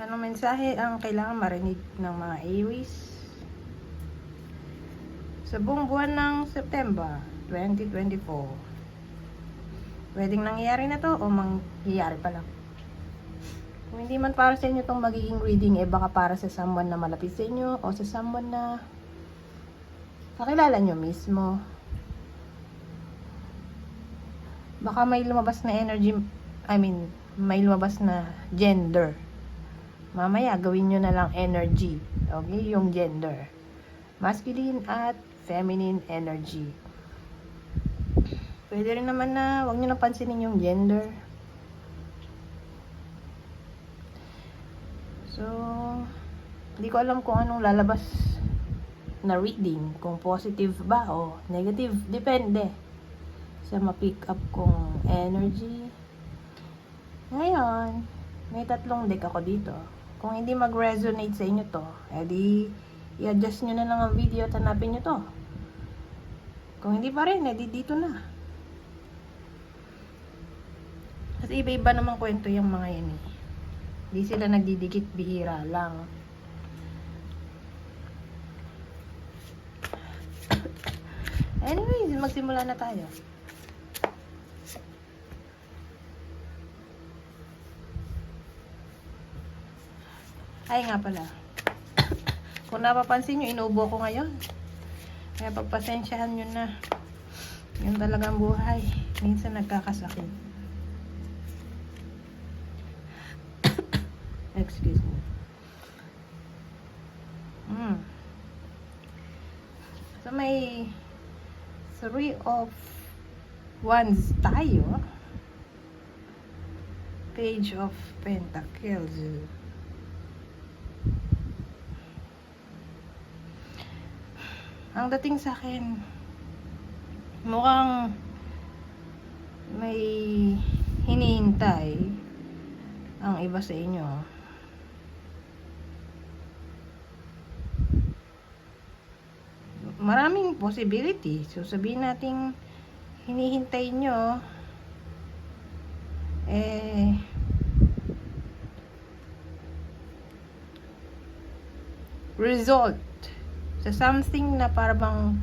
Anong mensahe ang kailangan marinig ng mga Aries sa buong buwan ng September 2024? Pwedeng nangyayari na to o mangyayari pa lang. Kung hindi man para sa inyo itong magiging reading, baka para sa someone na malapit sa inyo o sa someone na kakilala nyo mismo. Baka may lumabas na energy, may lumabas na gender. Mamaya, gawin nyo na lang energy. Okay? Yung gender. Masculine at feminine energy. Pwede rin naman na huwag nyo napansinin yung gender. So, hindi ko alam kung anong lalabas na reading. Kung positive ba o negative. Depende sa ma-pick up kong energy. Ngayon, may 3 deck ako dito. Kung hindi mag-resonate sa inyo to, edi i-adjust nyo na lang ang video at hanapin nyo to. Kung hindi pa rin, edi dito na. Kasi iba-iba naman kwento yung mga yan eh. Hindi sila nagdidikit, bihira lang. Anyways, magsimula na tayo. Ay nga pala. Kung napapansin nyo, inuubo ko ngayon. Kaya pagpasensyahan nyo na. Yun talagang buhay. Minsan nagkakasakit. Excuse me. So may 3 of Wands tayo. Page of Pentacles. Ang dating sa akin, mukhang may hinihintay ang iba sa inyo. Maraming possibility. So, sabihin natin hinihintay nyo result sa something na parang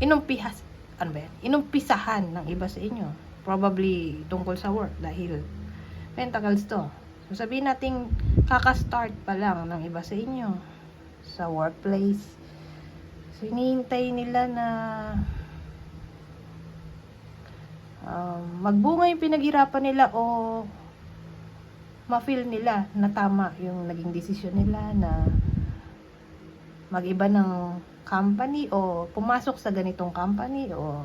inumpisahan ng iba sa inyo. Probably tungkol sa work dahil Pentacles to. So sabihin natin kaka-start pa lang ng iba sa inyo sa workplace. So hinihintay nila na magbunga yung pinaghirapan nila o ma-feel nila na tama yung naging desisyon nila na mag-iba ng company o pumasok sa ganitong company o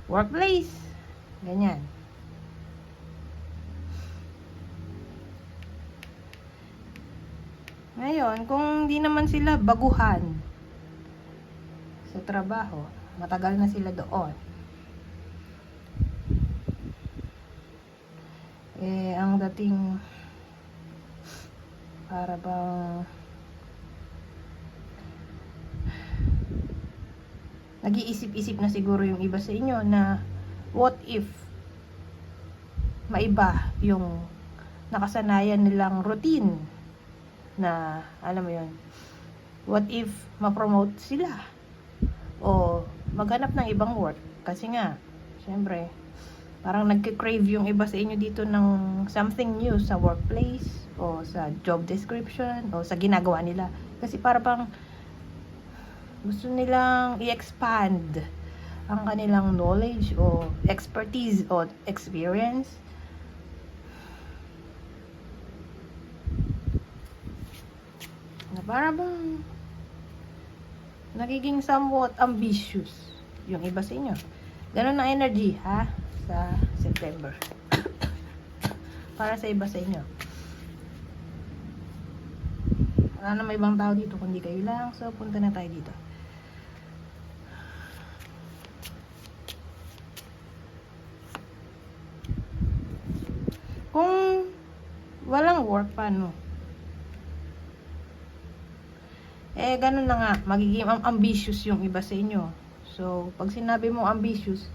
workplace. Ganyan. Ngayon, kung di naman sila baguhan sa trabaho, matagal na sila doon. Ang dating para bang nag-iisip-isip na siguro yung iba sa inyo na what if maiba yung nakasanayan nilang routine na alam mo yun, what if ma-promote sila o maghanap ng ibang work kasi nga syempre parang nagki-crave yung iba sa inyo dito ng something new sa workplace o sa job description o sa ginagawa nila kasi para bang gusto nilang i-expand ang kanilang knowledge o expertise o experience. Na para bang nagiging somewhat ambitious yung iba sa inyo. Ganun ang energy, ha? Sa September. Para sa iba sa inyo. Wala na may ibang tao dito kundi kayo lang. So, punta na tayo dito. Kung walang work, paano? Ganun na nga. Magiging ambitious yung iba sa inyo. So, pag sinabi mo ambitious,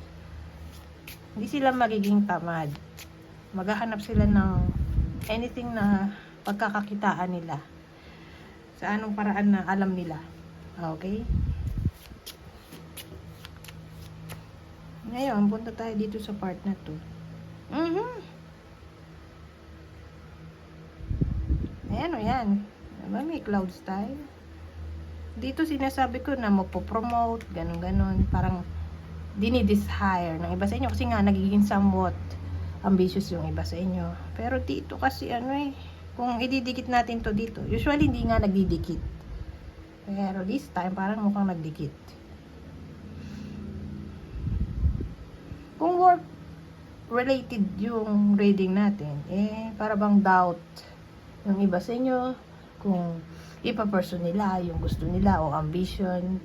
hindi sila magiging tamad. Maghahanap sila ng anything na pagkakakitaan nila. Sa anong paraan na alam nila. Okay? Ngayon, punta tayo dito sa part na to. Ayan o yan. Diba, may clouds tayo. Dito sinasabi ko na mapopromote, ganun-ganun. Parang dinidishire ng iba sa inyo. Kasi nga, nagiging somewhat ambitious yung iba sa inyo. Pero dito kasi kung ididikit natin to dito, usually hindi nga nagdidikit. Pero this time, parang mukhang nagdikit. Kung work related yung reading natin, para bang doubt yung iba sa inyo, kung ipa-pursue nila yung gusto nila o ambition.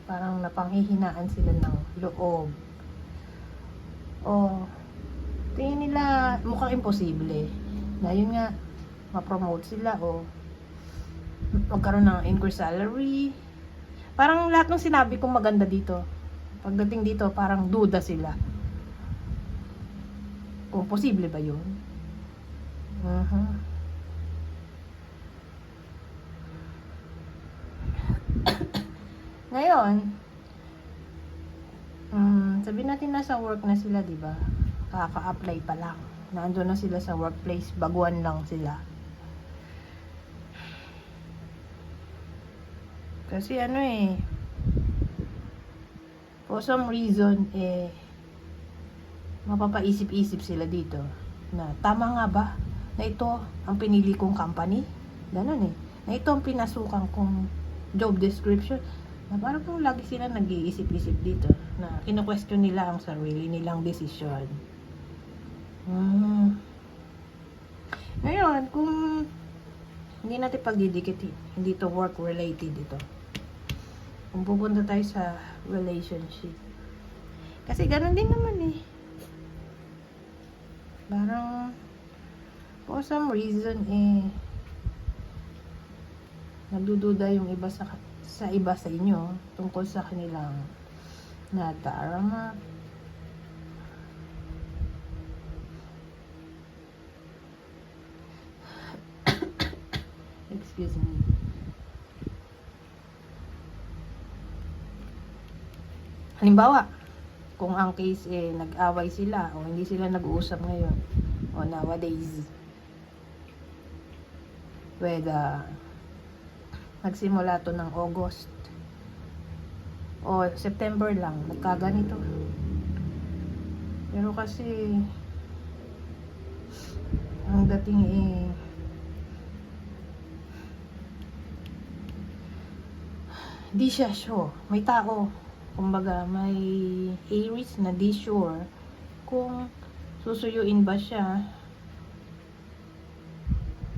Parang napanghihinaan sila ng loob. O tingin nila mukhang imposible na yun nga, ma-promote sila o magkaroon ng increased salary. Parang lahat ng sinabi kong maganda dito, pagdating dito parang duda sila kung posible ba yun. Ngayon, sabihin natin nasa work na sila, di ba? Kaka-apply pa lang. Nandun na sila sa workplace, baguhan lang sila. Kasi for some reason, mapapaisip-isip sila dito na tama nga ba na ito ang pinili kong company? Ganun na ito ang pinasukan kong job description. Na parang kung lagi sila nag-iisip-isip dito na kino-question nila ang sarili nilang desisyon. Ngayon, kung hindi natin pagdidikit, hindi to work related ito. Kung pupunta tayo sa relationship. Kasi ganun din naman parang for some reason nagdududa yung iba sa iba sa inyo tungkol sa kanilang nadarama. Excuse me. Halimbawa, kung ang case nag-away sila o hindi sila nag-uusap ngayon o nowadays, whether nagsimula to ng August o September lang, nagkaganito. Pero kasi ang dating di siya sure. May tao, kumbaga may Aries na di sure kung susuyuin ba siya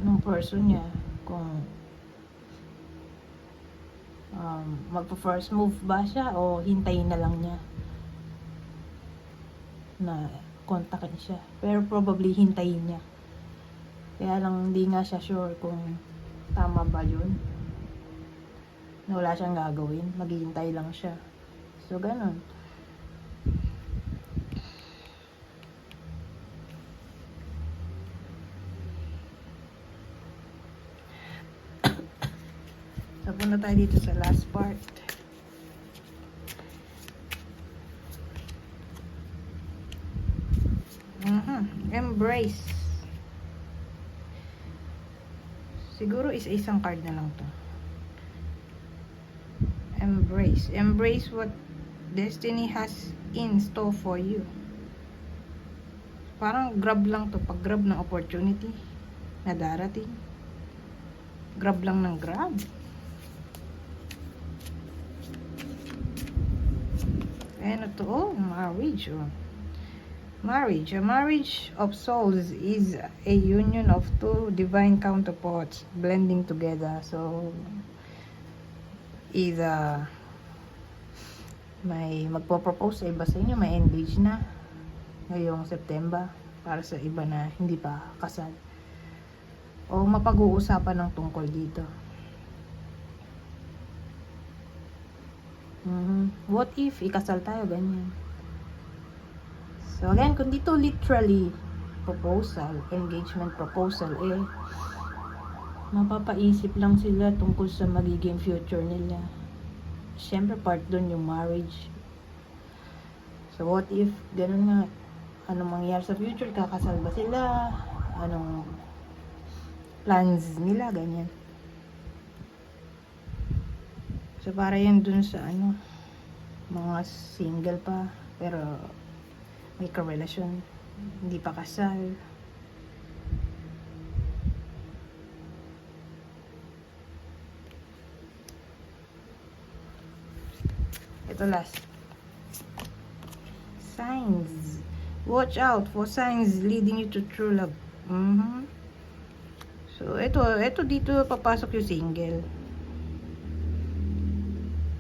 ng person niya, kung magpa-first move ba siya o hintayin na lang niya na kontakin siya. Pero probably hintayin niya. Kaya lang hindi nga siya sure kung tama ba yun. Na wala siyang gagawin. Maghihintay lang siya. So, ganun. So, punta tayo dito sa last part. Embrace. Siguro isang card na lang to. Embrace. Embrace what destiny has in store for you. Parang grab lang to. Pag grab ng opportunity na darating. Grab lang ng grab. Ano to? Oh, marriage. Oh. Marriage. A marriage of souls is a union of two divine counterparts blending together. So, either may magpo-propose sa iba sa inyo, may engage na ngayong September para sa iba na hindi pa kasal. O mapag-uusapan ng tungkol dito. What if ikasal tayo, ganyan. So again, kung dito literally proposal, engagement proposal, eh, mapapaisip lang sila tungkol sa magiging future nila. Siyempre, part dun yung marriage. So, what if, ganun nga, anong mangyayari sa future? Kakasal ba sila? Anong plans nila? Ganyan. So, para yan dun sa, mga single pa, pero may karelasyon, hindi pa kasal. Ito last. Signs. Watch out for signs leading you to true love. So, ito dito papasok yung single.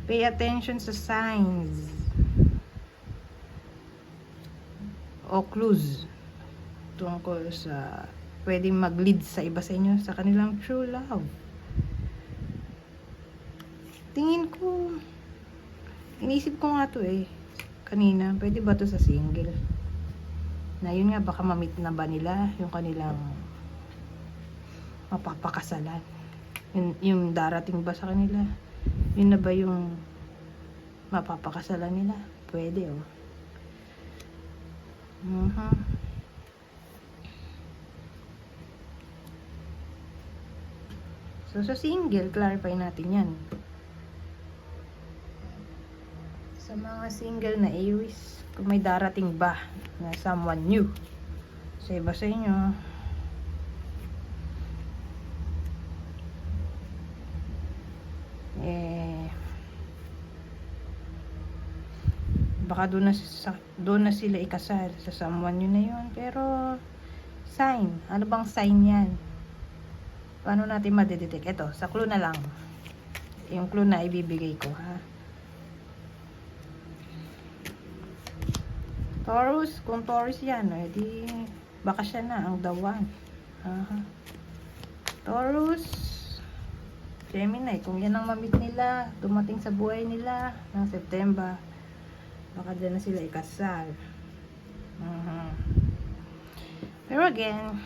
Pay attention sa signs o clues tungkol sa pwedeng mag-lead sa iba sa inyo sa kanilang true love. Tingin ko, inisip ko nga to kanina, pwede ba to sa single? Na yun nga, baka ma-meet na ba nila yung kanilang mapapakasalan? Yung darating ba sa kanila? Yun na ba yung mapapakasalan nila? Pwede So, sa single, clarify natin yan. Sa mga single na Aries, kung may darating ba na someone new sa iba sa inyo, baka doon na sila ikasal sa someone new na yun. Pero sign, ano bang sign yan? Paano natin madedetect? Ito, sa clue na lang. Yung clue na ibibigay ko, ha? Taurus, kung Taurus yan, edi baka siya na ang the one. Taurus, Gemini, kung yan ang mamit nila, dumating sa buhay nila ng September, baka dyan na sila ikasal. Pero again,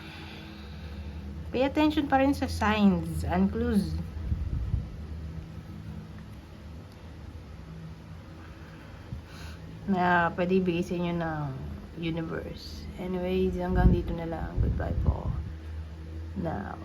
pay attention pa rin sa signs and clues. Na pwede ibigay sa inyo ng universe. Anyways, hanggang dito na lang. Goodbye po. Now.